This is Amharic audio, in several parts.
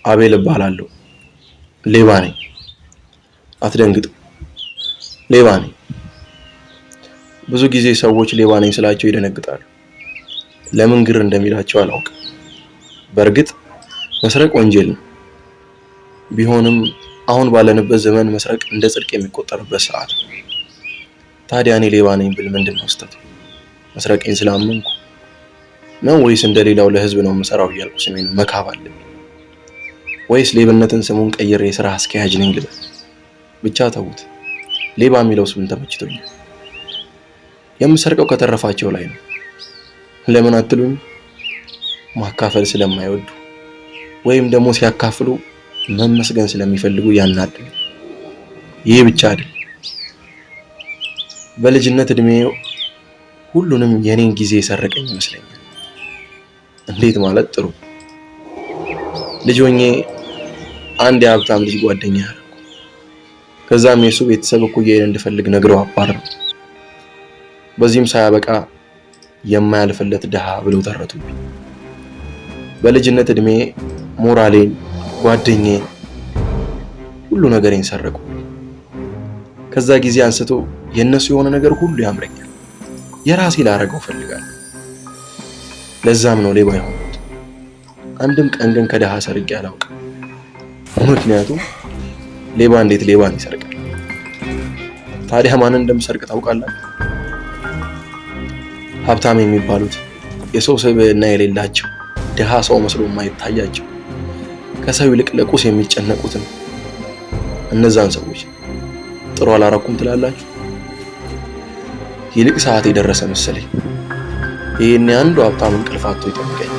አቤል እባላለሁ። ሌባ ነኝ። አትደንግጡ፣ ሌባ ነኝ። ብዙ ጊዜ ሰዎች ሌባ ነኝ ስላቸው ይደነግጣሉ። ለምን ግር እንደሚላቸው አላውቅም። በእርግጥ መስረቅ ወንጀል ነው። ቢሆንም አሁን ባለንበት ዘመን መስረቅ እንደ ጽድቅ የሚቆጠርበት ሰዓት ነው። ታዲያ እኔ ሌባ ነኝ ብል ምንድነው ስህተቱ? መስረቄን ስላመንኩ ነው ወይስ እንደሌላው ለህዝብ ነው የምሰራው እያልኩ ስሜን መካብ አለብኝ? ወይስ ሌብነትን ስሙን ቀይሬ የሥራ አስኪያጅ ነኝ ልበል? ብቻ ተውት። ሌባ የሚለው ስም ተመችቶኛል። የምሰርቀው ከተረፋቸው ላይ ነው። ለምን አትሉኝ? ማካፈል ስለማይወዱ ወይም ደግሞ ሲያካፍሉ መመስገን ስለሚፈልጉ ያናድዱ። ይህ ብቻ አይደል። በልጅነት እድሜ ሁሉንም የኔን ጊዜ የሰረቀኝ ይመስለኛል። እንዴት ማለት ጥሩ። ልጅ ሆኜ አንድ የሀብታም ልጅ ጓደኛ አደረኩ። ከዛም የሱ ቤተሰብ እኩያዬን እንድፈልግ ነግረው አባረሩ። በዚህም ሳያበቃ የማያልፍለት ድሃ ብለው ተረቱብኝ። በልጅነት እድሜ ሞራሌን፣ ጓደኛዬን፣ ሁሉ ነገሬን ሰረቁ። ከዛ ጊዜ አንስቶ የነሱ የሆነ ነገር ሁሉ ያምረኛል። የራሴ ላረገው ፈልጋለሁ። ለዛም ነው ሌባ የሆንኩት። አንድም ቀን ግን ከድሃ ሰርቄ አላውቅም። ምክንያቱም ሌባ እንዴት ሌባን ይሰርቃል? ታዲያ ማንን እንደምሰርቅ ታውቃላችሁ? ሀብታም የሚባሉት የሰው ስብዕና የሌላቸው ድሃ ሰው መስሎ የማይታያቸው ከሰው ይልቅ ለቁስ የሚጨነቁትን እነዛን ሰዎች ጥሩ አላረኩም ትላላችሁ? ይልቅ ሰዓት የደረሰ መሰለኝ። ይሄኔ አንዱ ሀብታም እንቅልፍ አጥቶ ይጠብቀኝ።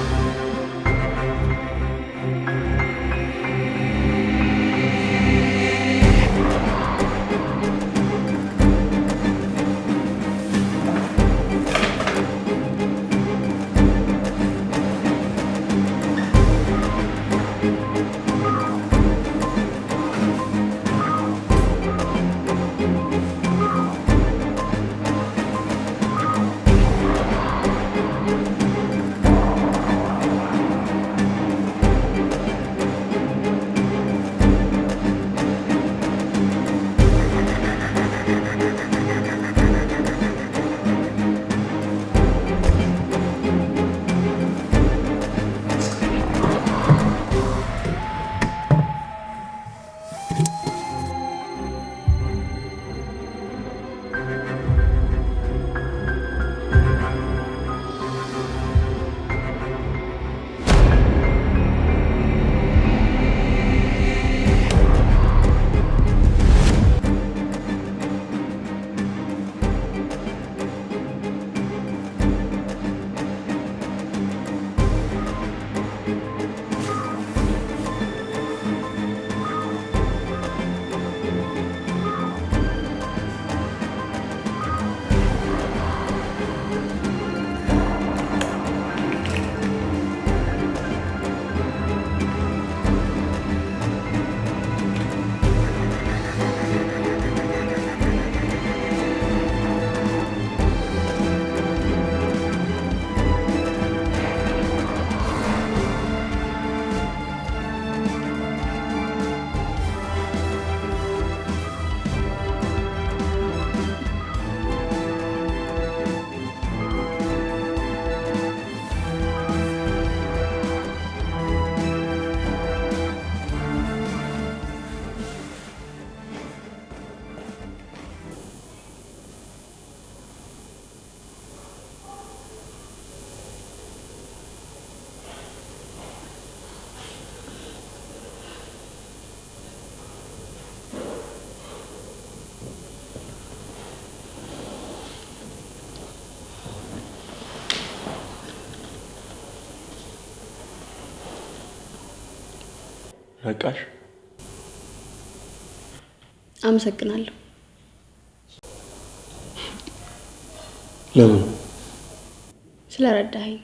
ነቃሽ? አመሰግናለሁ። ለምን? ስለረዳኸኝ።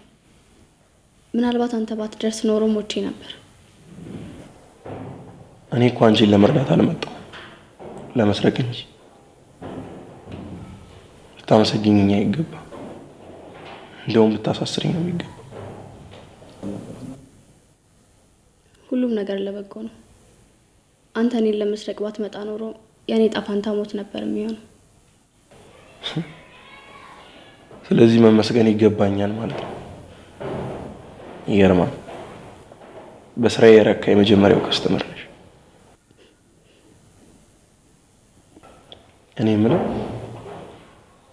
ምናልባት አንተ ባትደርስ ኖሮ ሞቼ ነበር። እኔ እኮ አንቺን ለመርዳት አልመጣሁም፣ ለመስረቅ እንጂ። ልታመሰግኝኝ አይገባም። እንደውም ልታሳስረኝ ነው የሚገባው። ሁሉም ነገር ለበጎ ነው። አንተ እኔን ለመስረቅ ባትመጣ ኖሮ የኔ ጣፋንታ ሞት ነበር የሚሆነው። ስለዚህ መመስገን ይገባኛል ማለት ነው። ይገርማል። በስራዬ የረካ የመጀመሪያው ከስተመር ነሽ። እኔ የምለው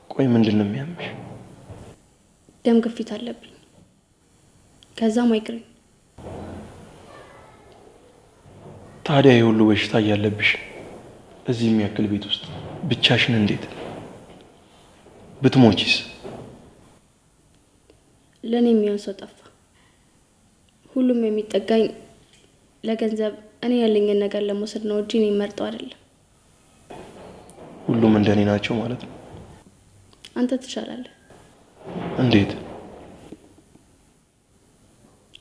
ቆይ ምንድን ነው የሚያምሽ? ደም ግፊት አለብኝ፣ ከዛ ማይግሬን። ታዲያ የሁሉ በሽታ እያለብሽ እዚህ የሚያክል ቤት ውስጥ ብቻሽን እንዴት? ብትሞቺስ? ለኔ የሚሆን ሰው ጠፋ። ሁሉም የሚጠጋኝ ለገንዘብ፣ እኔ ያለኝን ነገር ለመውሰድ ነው እንጂ እኔን መርጠው አይደለም። ሁሉም እንደኔ ናቸው ማለት ነው? አንተ ትሻላለህ። እንዴት?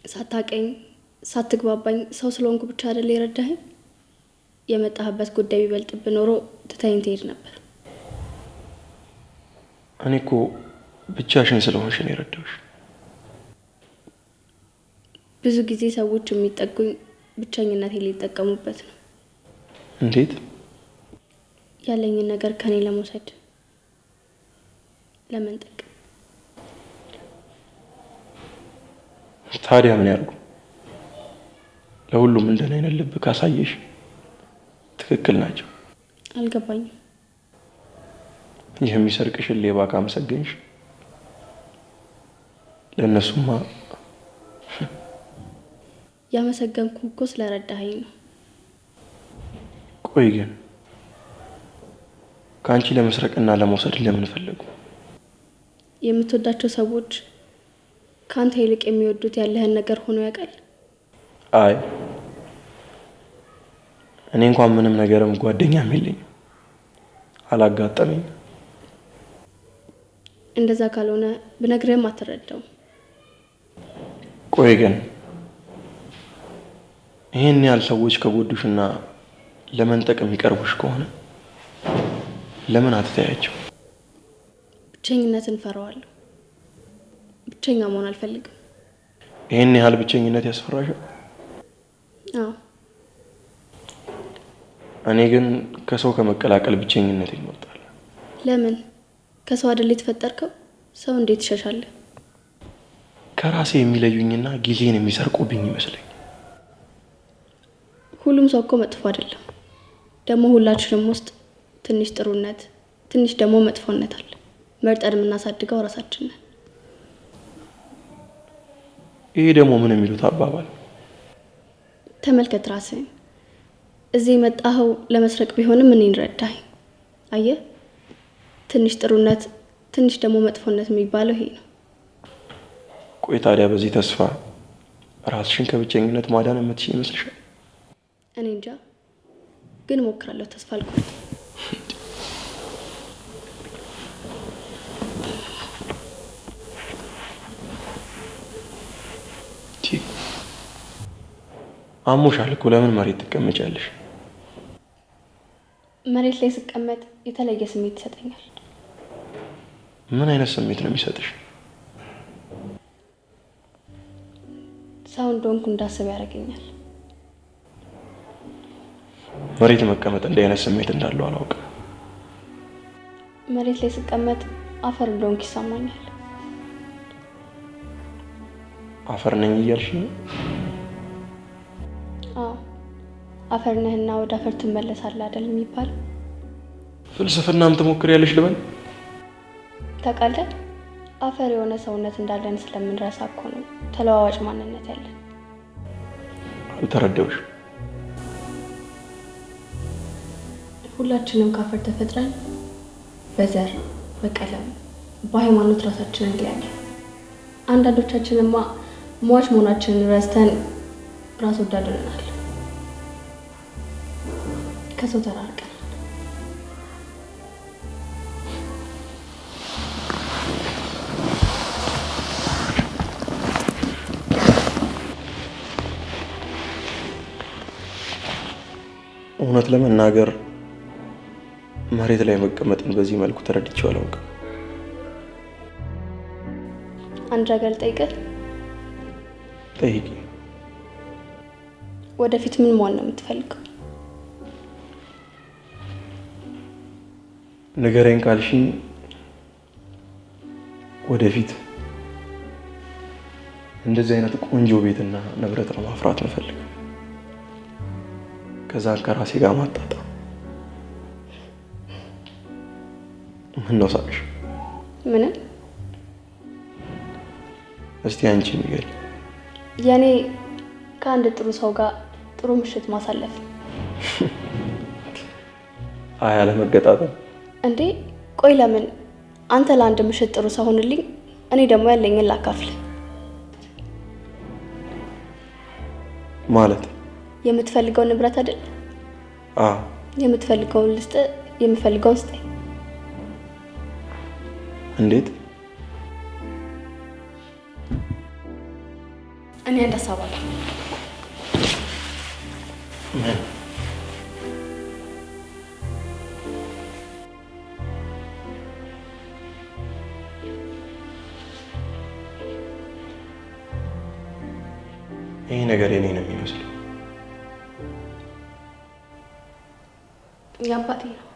ሳታቀኝ ሳትግባባኝ ሰው ስለሆንኩ ብቻ አይደል የረዳኸኝ? የመጣህበት ጉዳይ ቢበልጥብህ ኖሮ ትተኸኝ ትሄድ ነበር። እኔ እኮ ብቻሽን ስለሆንሽ ነው የረዳሁሽ። ብዙ ጊዜ ሰዎች የሚጠጉኝ ብቸኝነቴን ሊጠቀሙበት ነው። እንዴት? ያለኝን ነገር ከኔ ለመውሰድ፣ ለመንጠቅ። ታዲያ ምን ያርጉ? ለሁሉም እንደኔ አይነት ልብ ካሳየሽ ትክክል ናቸው። አልገባኝም። የሚሰርቅሽን ሌባ ካመሰገንሽ ለእነሱማ ያመሰገንኩ እኮ ስለረዳኸኝ ነው። ቆይ ግን ከአንቺ ለመስረቅና ለመውሰድ ለምን ፈለጉ? የምትወዳቸው ሰዎች ከአንተ ይልቅ የሚወዱት ያለህን ነገር ሆኖ ያውቃል? አይ እኔ እንኳን ምንም ነገርም ጓደኛም የለኝም፣ አላጋጠመኝም። እንደዛ ካልሆነ ብነግርህም አትረዳውም። ቆይ ግን ይሄን ያህል ሰዎች ከጎዱሽና ለመንጠቅ የሚቀርቡሽ ከሆነ ለምን አትተያቸው? ብቸኝነትን እፈራዋለሁ። ብቸኛ መሆን አልፈልግም። ይሄን ያህል ብቸኝነት ያስፈራሻል? አዎ። እኔ ግን ከሰው ከመቀላቀል ብቸኝነት ይመርጣል። ለምን? ከሰው አይደል የተፈጠርከው? ሰው እንዴት ይሸሻል? ከራሴ የሚለዩኝና ጊዜን የሚሰርቁብኝ ይመስለኝ። ሁሉም ሰው እኮ መጥፎ አይደለም። ደግሞ ሁላችንም ውስጥ ትንሽ ጥሩነት፣ ትንሽ ደግሞ መጥፎነት አለ። መርጠን የምናሳድገው ራሳችን ነን። ይሄ ደግሞ ምን የሚሉት አባባል? ተመልከት ራስህን። እዚህ የመጣኸው ለመስረቅ ቢሆንም እኔን ረዳኸኝ። አየህ፣ ትንሽ ጥሩነት፣ ትንሽ ደግሞ መጥፎነት የሚባለው ይሄ ነው። ቆይ ታዲያ በዚህ ተስፋ ራስሽን ከብቸኝነት ማዳን የምትችይ ይመስልሻል? እኔ እንጃ፣ ግን እሞክራለሁ። ተስፋ አልቆርጥም። አሞሻል እኮ ለምን መሬት ትቀመጫለሽ? መሬት ላይ ስቀመጥ የተለየ ስሜት ይሰጠኛል። ምን አይነት ስሜት ነው የሚሰጥሽ? ሰው እንደሆንኩ እንዳስብ ያደርገኛል። መሬት መቀመጥ እንዲህ አይነት ስሜት እንዳለው አላውቅም። መሬት ላይ ስቀመጥ አፈር እንደሆንኩ ይሰማኛል። አፈር ነኝ እያልሽ ነው? አዎ፣ አፈር ነህና ወደ አፈር ትመለሳለህ አይደል የሚባለው? ፍልስፍናም ትሞክሪያለሽ ልበል? ታውቃለህ፣ አፈር የሆነ ሰውነት እንዳለን ስለምንረሳ እኮ ነው ተለዋዋጭ ማንነት ያለን። አልተረዳሁሽም። ሁላችንም ከአፈር ተፈጥረን በዘር፣ በቀለም፣ በሃይማኖት ራሳችንን እንለያለን። አንዳንዶቻችንማ ሟች መሆናችንን ረስተን ራስ ወዳድ ሆነናል። ከሰው ተራርቀናል። እውነት ለመናገር መሬት ላይ መቀመጥን በዚህ መልኩ ተረድቼው አላውቅም። አንድ ነገር ልጠይቅህ? ጠይቂ። ወደፊት ምን መሆን ነው የምትፈልገው? ንገረኝ ካልሽኝ ወደፊት እንደዚህ አይነት ቆንጆ ቤትና ንብረት ነው ማፍራት የምፈልገው። ከዛ ከራሴ ጋር ማጣጣም። ምን ነው ሳቅሽ? ምንም። እስቲ አንቺ ንገሪ። የኔ ከአንድ ጥሩ ሰው ጋር ጥሩ ምሽት ማሳለፍ። አይ አለመገጣጠም እንዴ? ቆይ ለምን? አንተ ለአንድ ምሽት ጥሩ ሰው ሆንልኝ፣ እኔ ደግሞ ያለኝን ላካፍል። ማለት የምትፈልገው ንብረት አይደል? አዎ። የምትፈልገውን ልስጥ፣ የምፈልገውን ስጠኝ። እንዴት? እኔ አንድ ሀሳብ አለኝ። ይሄ ነገር የኔ ነው የሚመስለው። የአባቴ ነው።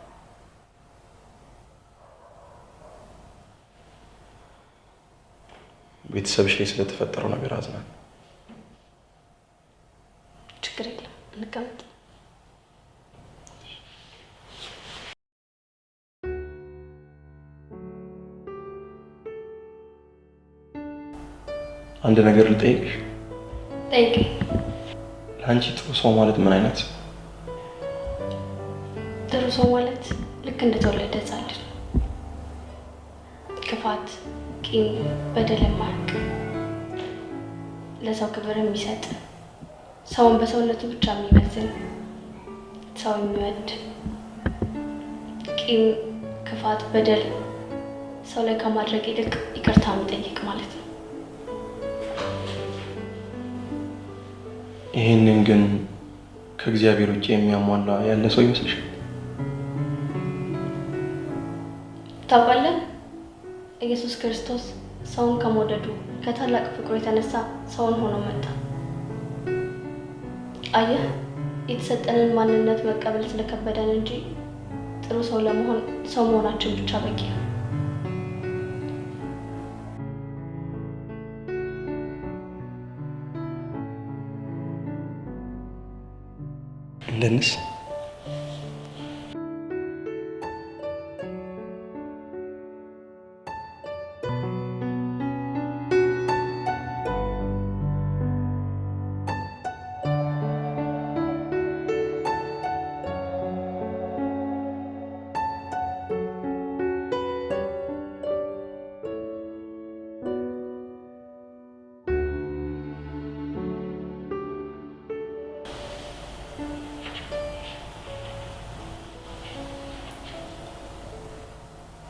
ቤተሰብሽ ላይ ስለተፈጠረው ነገር አዝናለሁ። ችግር የለም፣ እንቀመጥ። አንድ ነገር ልጠይቅሽ። ጠይቀኝ። ለአንቺ ጥሩ ሰው ማለት ምን አይነት ሰው? ጥሩ ሰው ማለት ልክ እንደተወለደ ሕፃን ልጅ፣ ክፋት፣ ቂም፣ በደል የማያውቅ፣ ለሰው ክብር የሚሰጥ፣ ሰውን በሰውነቱ ብቻ የሚመዝን፣ ሰው የሚወድ፣ ቂም፣ ክፋት፣ በደል ሰው ላይ ከማድረግ ይልቅ ይቅርታ የሚጠይቅ ማለት ነው። ይህንን ግን ከእግዚአብሔር ውጭ የሚያሟላ ያለ ሰው ይመስልሻል? ታውቃለህ፣ ኢየሱስ ክርስቶስ ሰውን ከመውደዱ ከታላቅ ፍቅሩ የተነሳ ሰውን ሆኖ መጣ። አየህ፣ የተሰጠንን ማንነት መቀበል ስለከበደን እንጂ ጥሩ ሰው ለመሆን ሰው መሆናችን ብቻ በቂ ነው። እንደንስ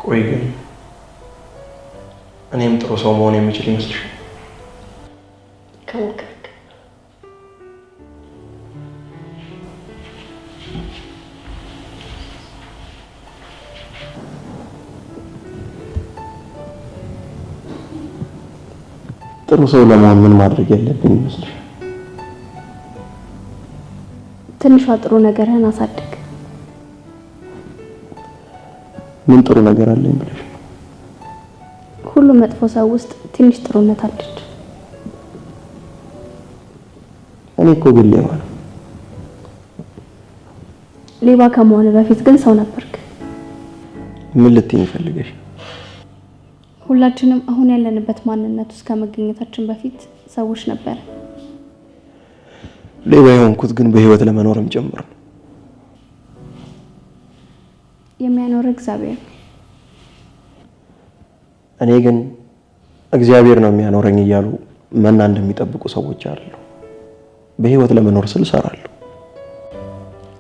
ቆይ ግን እኔም ጥሩ ሰው መሆን የሚችል ይመስልሻል? ከሞከርክ። ጥሩ ሰው ለመሆን ምን ማድረግ ያለብኝ ይመስልሻል? ትንሿ ጥሩ ነገርህን አሳድግ። ምን ጥሩ ነገር አለኝ ብለሽ? ሁሉም መጥፎ ሰው ውስጥ ትንሽ ጥሩነት አለች። እኔ እኮ ግን ሌባ ነው። ሌባ ከመሆን በፊት ግን ሰው ነበርክ። ምን ልትይኝ ፈልገሽ? ሁላችንም አሁን ያለንበት ማንነት ውስጥ ከመገኘታችን በፊት ሰዎች ነበር። ሌባ የሆንኩት ግን በህይወት ለመኖርም ጭምር ነው። የሚያኖር እግዚአብሔር። እኔ ግን እግዚአብሔር ነው የሚያኖረኝ እያሉ መና እንደሚጠብቁ ሰዎች አሉ። በህይወት ለመኖር ስል እሰራለሁ።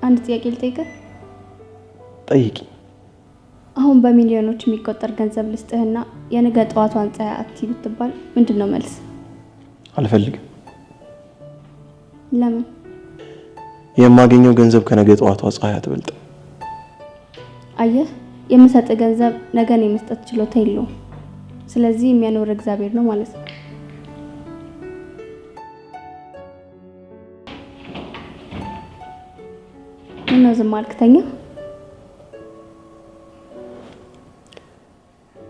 አንድ ጥያቄ ልጠይቅህ? ጠይቂ። አሁን በሚሊዮኖች የሚቆጠር ገንዘብ ልስጥህና የነገ ጠዋቷን ፀሐይ አትይ ብትባል ምንድን ነው መልስ? አልፈልግም። ለምን? የማገኘው ገንዘብ ከነገ ጠዋቷ ፀሐይ አትበልጥም። አየህ፣ የምሰጥህ ገንዘብ ነገን የመስጠት ችሎታ የለውም። ስለዚህ የሚያኖር እግዚአብሔር ነው ማለት ነው። እና ዝም አልክተኛ?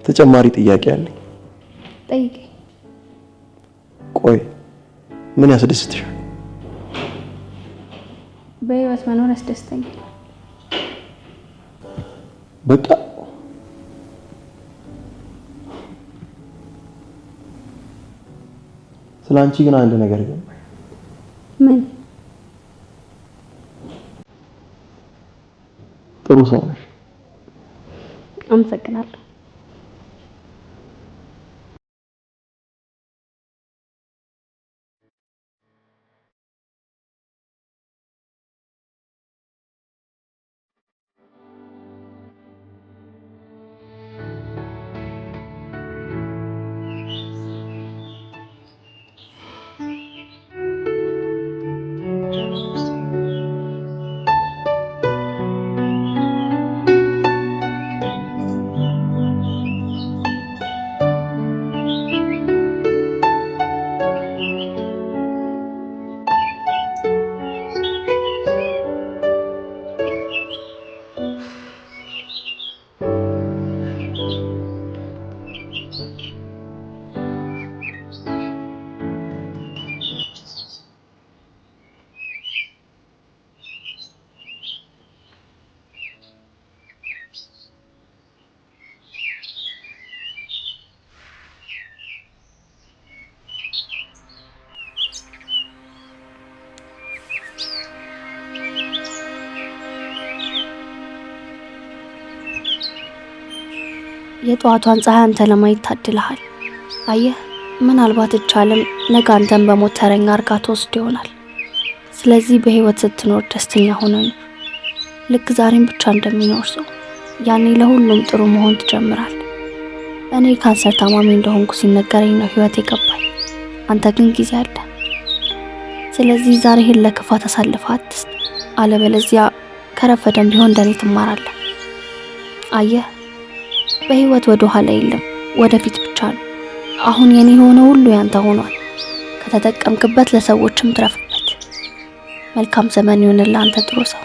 ተጨማሪ ጥያቄ አለኝ። ጠይቂ። ቆይ ምን ያስደስትሻል? በህይወት መኖር ያስደስተኛል። በቃ ስላንቺ ግን አንድ ነገር ገባኝ። ምን? ጥሩ ሰው ነሽ። አመሰግናለሁ። የጧቷን ፀሐይ አንተ ለማየት ታድለሃል። አየህ፣ ምናልባት እቻለም ነገ አንተን በሞት ተረኛ አርጋ ትወስድ ይሆናል። ስለዚህ በህይወት ስትኖር ደስተኛ ሆነን ልክ ዛሬም ብቻ እንደሚኖር ሰው ያኔ ለሁሉም ጥሩ መሆን ትጀምራል። እኔ ካንሰር ታማሚ እንደሆንኩ ሲነገረኝ ነው ህይወት የገባኝ። አንተ ግን ጊዜ አለ። ስለዚህ ዛሬህን ለክፋት አሳልፈህ አትስጥ። አለበለዚያ ከረፈደም ቢሆን እንደኔ ትማራለህ። አየህ፣ በህይወት ወደ ኋላ የለም፣ ወደፊት ብቻ ነው። አሁን የኔ የሆነ ሁሉ ያንተ ሆኗል። ከተጠቀምክበት ለሰዎችም ትረፍበት። መልካም ዘመን ይሁንልህ አንተ ጥሩ ሰው።